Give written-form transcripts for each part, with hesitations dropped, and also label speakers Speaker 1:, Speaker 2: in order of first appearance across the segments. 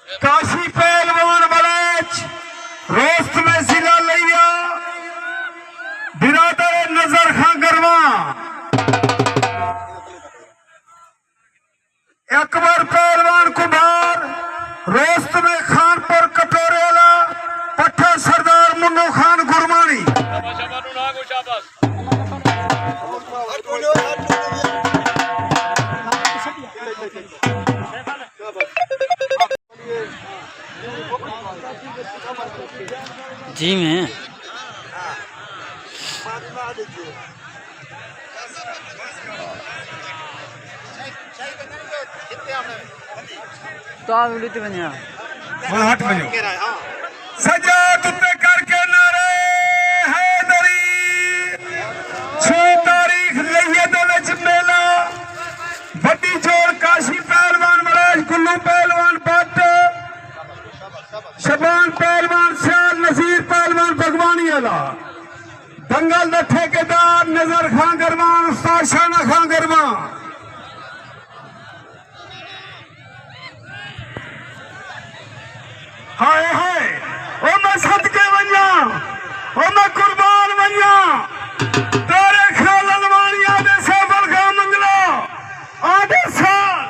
Speaker 1: काशी पहलवान बलेच रोस्त में सिला लिया बिरादर नजर खां गरवा अकबर पहलवान कुमार रोस्त में खानपुर कटोरेला पट्टा सरदार मुन्नो खान गुरमानी
Speaker 2: जी में तो आप बोलते बनिया
Speaker 1: हट बनो सजा तुते करके नारे हैदरी 6 तारीख लइए दे विच मेला बड़ी जोड़ काशी पहलवान बड़ेज गुल्लू पहलवान भट्ट शबान पहलवान सियाल नसीर पहलवान भगवानी वाला दंगल दा ठेकेदार नजर खां गरमान उस्ताद शाना खां गरमान हाय हाय ओ मैं सदके वन्या ओ मैं कुर्बान वन्या तेरे ख्याल वाणिया दे सफल का मंगला आधे साल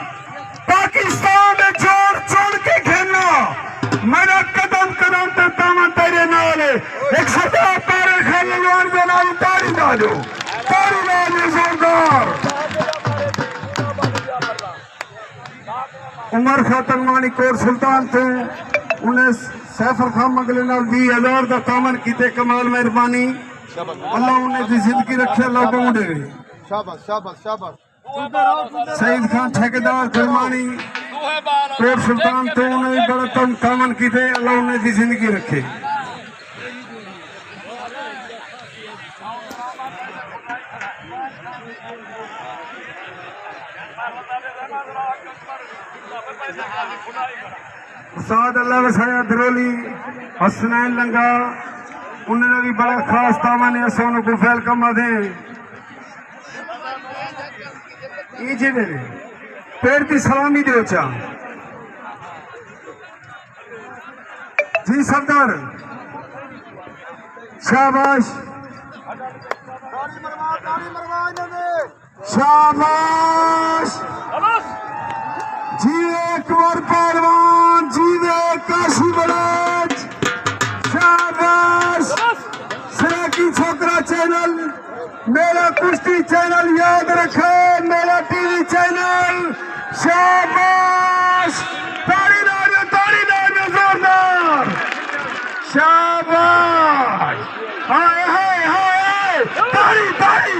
Speaker 1: पाकिस्तान दे जोर चोड़ के खेलना मेरा कदम कदम ते तामा तेरे नाल एक सरदार तेरे ख्याल वाण दे नाल तारी डालो जोरदार उमर खातन वाणी कोट सुल्तान थे उन्हें सैफर खां मंगले नाल 20,000 का कामन किते कमाल मेहरबानी अल्लाह उन्हें दी जिंदगी रखे अल्लाह को मुंडे शाबाश शाबाश शाबाश सईद खान ठेकेदार गुरमानी कोट सुल्तान तो उन्हें बड़ा कामन किते अल्लाह उन्हें दी जिंदगी रखे उस्ताद अल्लाह वसाया दरोली हसनैन लंगा उन्होंने भी बड़ा खास तावन है सोनू को वेलकम दे पेड़ की सलामी दो चा जी सरदार शाबाश शाबाश जी अकबर पहलवान जीवे काशी बलेज शाबाश सराकी छोकरा चैनल मेरा कुश्ती चैनल याद रखे मेरा टीवी चैनल शाबाश ताड़ी लाजो जोरदार शाबाश हाय हाय हाय ताड़ी ताड़ी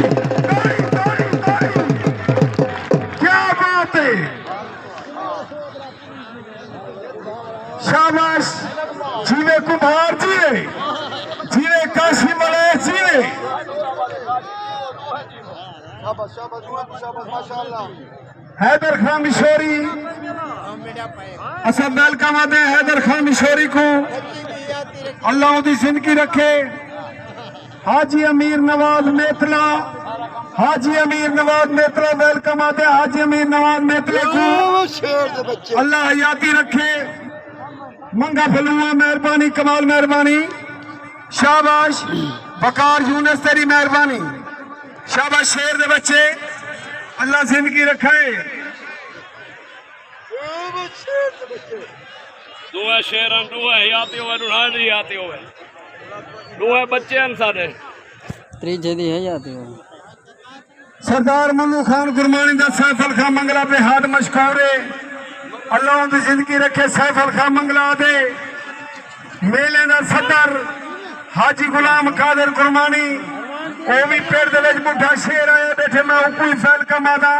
Speaker 1: ताड़ी ताड़ी ताड़ी क्या बात है शाबाश जीवे कुमार जीवे जीवे काशी मलेश जीवे हैदर खान मिशोरी असा वेलकम आते हैदर खान मिशोरी को अल्लाह उदी जिंदगी रखे हाजी अमीर नवाज मेतला हाजी अमीर नवाज मेतला वेलकम आते हाजी अमीर नवाज मेतले को अल्लाह हयाती रखे मंगा फलुआ मेहरबानी कमाल मेहरबानी शाबाश बकार यूनस तेरी मेहरबानी शाबाश शेर दे बच्चे अल्लाह जिंदगी रखे
Speaker 3: दुआ शेरन दुआ याती होवे रुहानी याती होवे दुआ बच्चे हैं सारे
Speaker 2: त्रीजे दी है जाती हो
Speaker 1: सरदार मुन्नू खान गुरमानी दा सैफल खां मंगला पे हाथ मशकूरे अल्लाह उनकी जिंदगी रखे सैफल खां मंगला दे मेले दा सदर हाजी गुलाम कादिर गुरमानी वो भी पेड़ दे विच मुठा शेर आया बैठे मैं कोई फैल कमादा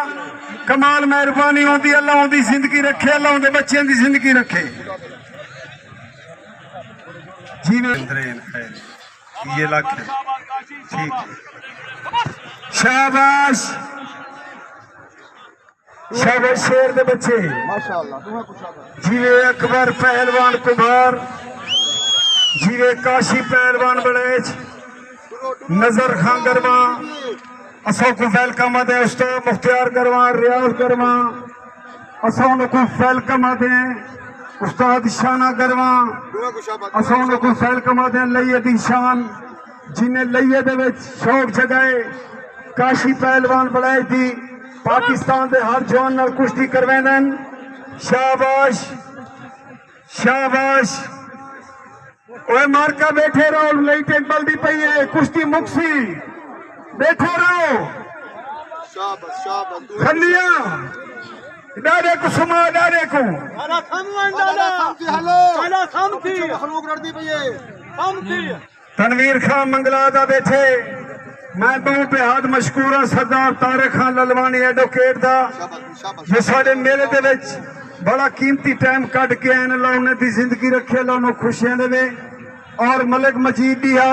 Speaker 1: कमाल मेहरबानी होती अल्लाह उनकी जिंदगी रखे अल्लाह उनके बच्चों की जिंदगी रखे ये लाख ठीक शाबाश शाबाश शेर दे बच्चे जीवे अकबर पहलवान कुमार जीवे काशी पहलवान बड़ेज नजर खां गरमा असों को वेलकम आते उस्ताद मुख्तियार गरमा रियाज गरमा असों को वेलकम आते उस्ताद शाना गरवा असों को फैल कमा दें लइए दी शान जिन्हें लइए दे विच शौक जगाए काशी पहलवान बनाई थी पाकिस्तान के हर जवान नाल कुश्ती करवांदे शाबाश शाबाश ओए मारका बैठे रहो लाइटें बल्दी पई है कुश्ती मुक्सी बैठे रहो खलिया डारे को सुमा डारे को तनवीर खान मंगला दा बैठे मैं दो पे हाथ मशकूर हाँ सरदार तारिक खान ललवानी एडवोकेट दा जो साडे मेले दे विच बड़ा कीमती टाइम कट के आए अल्लाह उन्हें दी जिंदगी रखे अल्लाह उन्हें खुशियां देवे और मलिक मजीदिया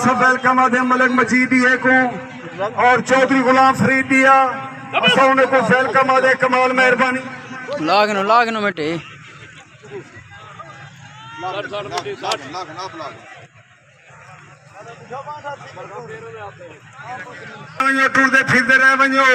Speaker 1: सब वेलकम आदे मलिक मजीदिया को और चौधरी गुलाम फरीदिया उन्हें को वेलकम आदे कमाल मेहरबानी
Speaker 2: लागनो बेटे
Speaker 1: टूरते फिरते रह वञो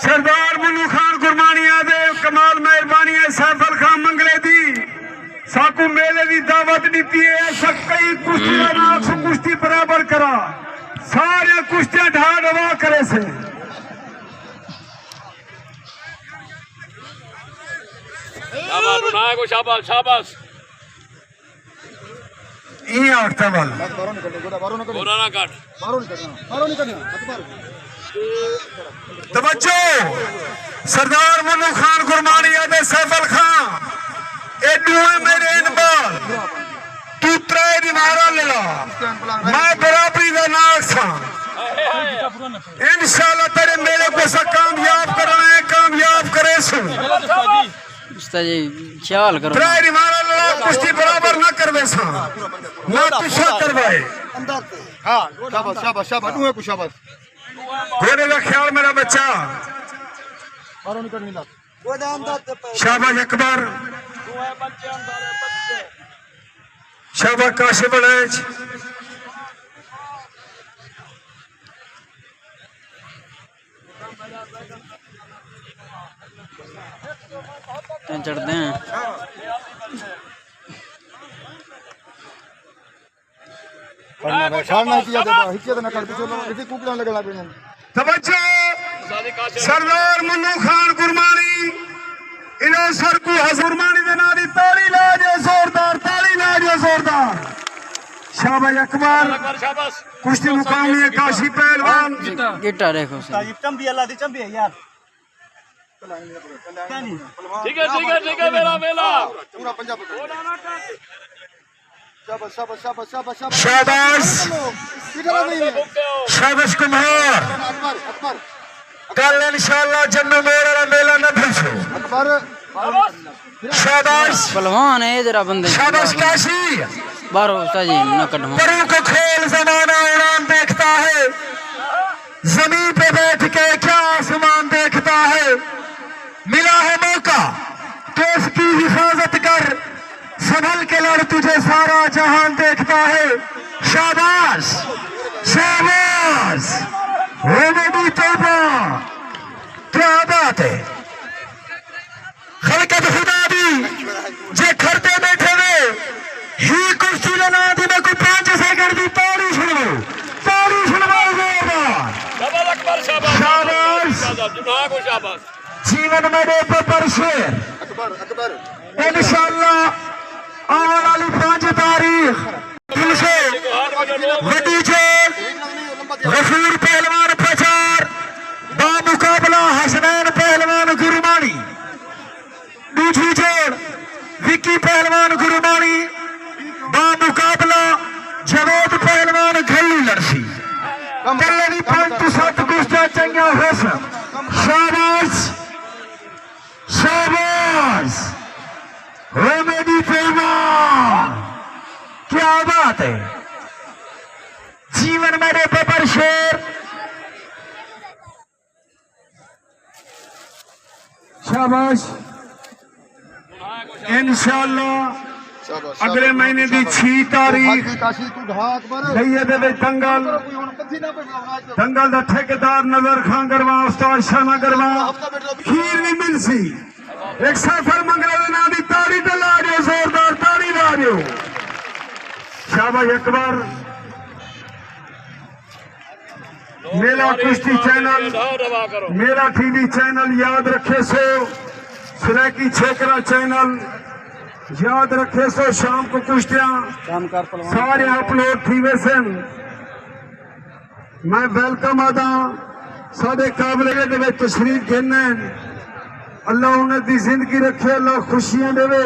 Speaker 1: सरदार मन्नू खान गुरमानिया दे कमाल मेहरबानी है सैफल खान मंगले दी साकू मेले की दावत दी है ऐसा कई कुश्ती कुश्ती बराबर करा सारे कुश्तियां ढा ढवा करे से
Speaker 3: शाबाश शाबाश
Speaker 1: ये आखता वाल
Speaker 3: गोरा काट
Speaker 1: तवज्जो सरदार मन्नू खान गुरमानिया दे सैफल खान एडू है मेरे इन बाल तू त्रै दी मारा ले ला मैं बराबरी का नाक सा इंशाल्लाह तेरे मेरे को सब कामयाब कराए कामयाब करे सु
Speaker 2: उस्ताद जी ख्याल करो
Speaker 1: त्रै दी मारा ले ला कुश्ती बराबर ना करवे सा ना तुसा करवाए
Speaker 4: हाँ शाबाश शाबाश शाबाश तू है कुछ शाबाश
Speaker 1: घोड़े का ख्याल मेरा बच्चा शाबाश अकबर शाबाश काशिफ अलेज
Speaker 2: चढ़ते हैं
Speaker 1: तवज्जो सरदार मन्नू खान गुरमानी इन्हों सर को गुरमानी दे नाल दी ताली ला जो जोरदार ताली ला जो जोरदार शाबाश अकबर
Speaker 3: शाबाश
Speaker 1: कुश्ती मुकामी है काशी पहलवान
Speaker 2: गिट्टा देखो
Speaker 4: चंबी अल्लाह दी चंबी है यार
Speaker 3: ठीक है मेरा मेला
Speaker 4: पूरा पंजाब शाबाश शाबाश शाबाश शाबाश
Speaker 1: शाबाश शाबाश कुमार
Speaker 4: अकबर अकबर
Speaker 1: कल इंशाल्लाह जन्नू मेरा मेला न भूलो
Speaker 4: अकबर
Speaker 1: शाबाश
Speaker 2: पहलवान है जरा बंदे
Speaker 1: शाबाश काशी
Speaker 2: बारो उस्ताद जी न कटवा
Speaker 1: परों को खेल जमाना उड़ान देखता है जमीन पे बैठ के क्या आसमान देखता है मिला है मौका तो इसकी हिफाजत कर संभल के लड़ तुझे सारा जहान देखता है शाबाश शाबाश हो मेरी तौबा क्या बात है खलकत खुदा दी जे खड़ते बैठे वे ही कुर्सी लना दी मैं को 5 सेकंड दी ताड़ी सुनो जोरदार
Speaker 3: शाबाश अकबर शाबाश
Speaker 1: शाबाश
Speaker 3: शाबाश
Speaker 1: जीवन में रेप पर शेर
Speaker 4: अकबर अकबर
Speaker 1: इंशाल्लाह आने वाली 5 तारीख दिल से वडी जोड़ गफूर पहलवान प्रचार बामुकाबला हसनैन पहलवान गुरमानी दूसरी जोड़ विक्की पहलवान गुरमानी बामुकाबला जवेद पहलवान घल्लू लड़सी कल्लरी 5-7 कुश्तियां चंगा हुसन शाबाश शाबाश हो मेरी पहलवान क्या बात है जीवन मेरे पेपर शेर शाबाश इंशाल्लाह
Speaker 4: शाबाश
Speaker 1: अगले महीने की 6 तारीख
Speaker 4: काशी तू ढाक पर
Speaker 1: ਲਈਏ ਦੇ ਵਿੱਚ ਦੰਗਲ
Speaker 4: कोई हुन कथी ना पे बुलाना
Speaker 1: दंगल ਦਾ ਠੇਕੇਦਾਰ ਨਜ਼ਰ ਖਾਨ ਗਰਵਾ ਉਸਤਾਦ ਸ਼ਾਨਾ ਗਰਵਾ
Speaker 4: हफ्ता बैठ
Speaker 1: ਖੀਰ ਵੀ ਮਿਲ ਸੀ ਇੱਕ ਸਫਰ ਮੰਗਲਾ ਦੇ ਨਾਂ ਦੀ ਤਾੜੀ ਤੇ ਲਾ ਦਿਓ ਜ਼ੋਰਦਾਰ ਤਾੜੀ ਲਾ ਦਿਓ शाबाश अकबर मेरा कुश्ती चैनल
Speaker 3: दबा करो
Speaker 1: मेरा टीवी चैनल याद रखे सो सुरैकी छेकरा चैनल याद रखे सो शाम को कुश्तियां सारे अपलोड थी वैसे मैं वेलकम आदा साडे काबले दे विच तशरीफ घेने अल्लाह उन्हें दी जिंदगी रखे अल्लाह खुशियां देवे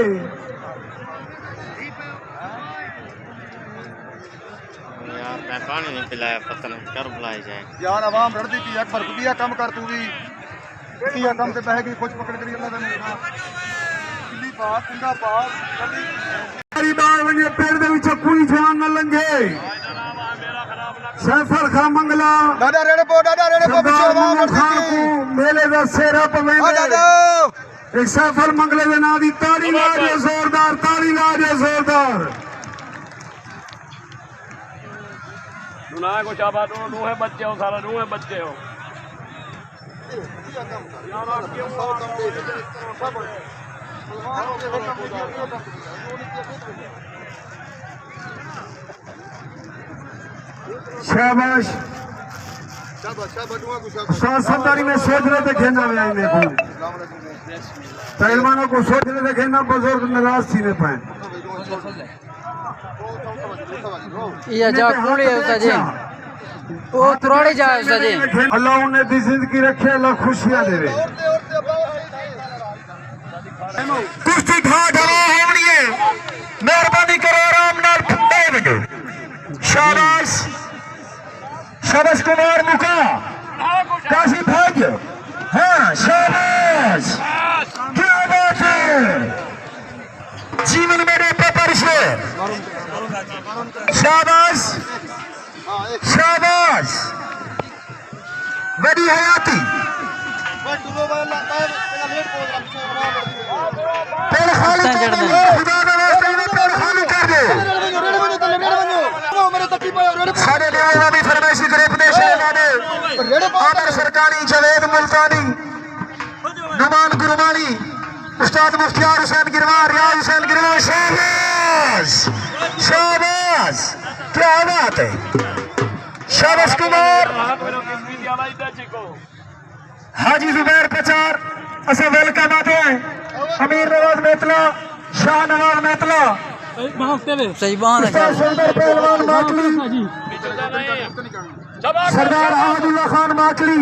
Speaker 5: यार मैं पानी नहीं पिलाया पता नहीं कर बुलाए जाए
Speaker 4: यार आवाम रड़दी पी अकबर कुदिया कम कर तू भी कुदिया कम ते बह गई कुछ पकड़ करी अल्लाह ने किली बात पिंडा बात
Speaker 1: सारी बार वने पेड़ दे विच कोई जान न लंघे सैफल खां मंगला
Speaker 4: दादा रेड़े पो पीछे आवाम
Speaker 1: खान को मेले दा सेरा पवेंदे
Speaker 4: दादा
Speaker 1: एक सैफल मंगले दे नाम दी ताली ला दियो जोरदार ताली ला दियो जोरदार
Speaker 3: ना को चाबा दो है बच्चे हो सारा दो है बच्चे हो
Speaker 1: शाबाश
Speaker 4: शाबाश शाबाश दुआ को शाबाश
Speaker 1: उस्ताद सरदारी में सोच रहे थे खेलना में आएंगे पूरे पहलवानों को सोच रहे थे खेलना बुजुर्ग नाराज थी नहीं पाए
Speaker 2: ये जा कूड़े उस्ताद जी वो त्रोड़े जाए उस्ताद जी
Speaker 1: अल्लाह उन्हें दी जिंदगी रखे अल्लाह खुशियां देवे कुश्ती घाट हवा होनी है मेहरबानी करो आराम नाल ठंडे वजो शाबाश शाबाश कुमार मुका काशी भाग हाँ शाबाश क्या बात है जीवन मेरे पेपर से शाबाश शाबाश बड़ी हयाती पेड़ खाली कर दे खुदा ने वास्ते में पेड़ खाली कर दे सारे लेवा भी फरमाइशी करे उपदेश वादे आदर सरकारी जवेद मुल्तानी नुमान गुरबानी उस्ताद मुख्तियार हुसैन गिरवार रियाज हुसैन गिरवार शाबाश शाबाश क्या बात है शाबाश कुमार हाजी जुबैर प्रचार असे वेलकम आते हैं अमीर नवाज मेतला शाह नवाज मेतला
Speaker 2: सही बात है
Speaker 1: उस्ताद सुंदर पहलवान माकली सरदार अहमदुल्ला खान माकली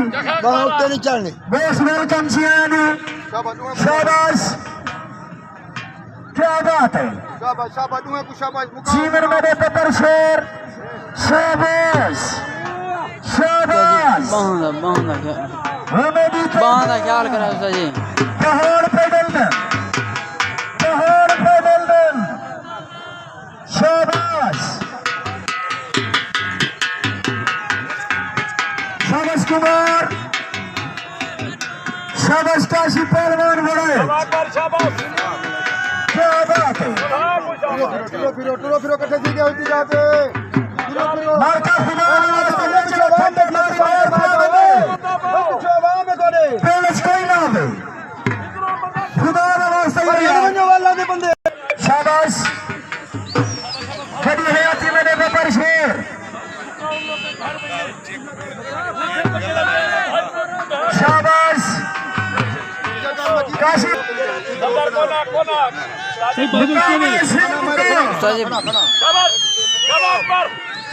Speaker 1: बॉस वेलकम जियान शाबाश क्या बात है
Speaker 4: शाबाश शाबाश दुआ को शाबाश
Speaker 1: जीवन मेरे पेपर शेर शाबाश शाबाश
Speaker 2: बांधा
Speaker 1: हमें भी
Speaker 2: ख्याल करा उस्ताद जी
Speaker 1: पहाड़ पे डलना शाबाश शाबाश कुमार शाबाश काशी पहलवान बड़े क्या बात है
Speaker 4: फिरो कट्ठे जी गए होती जाते
Speaker 1: मार्का खुदा कोई ना हो खुदा शाबाश खड़ी हयाती मेरे पेपर शेर शाबाश काशी
Speaker 2: उस्ताद जी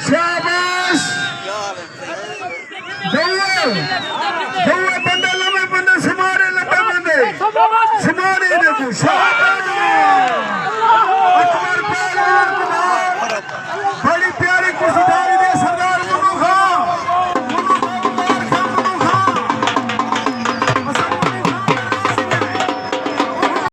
Speaker 1: शाबाश दौड़े बंदे लंबे बंदे समारे लंबे बंदे समारे देखो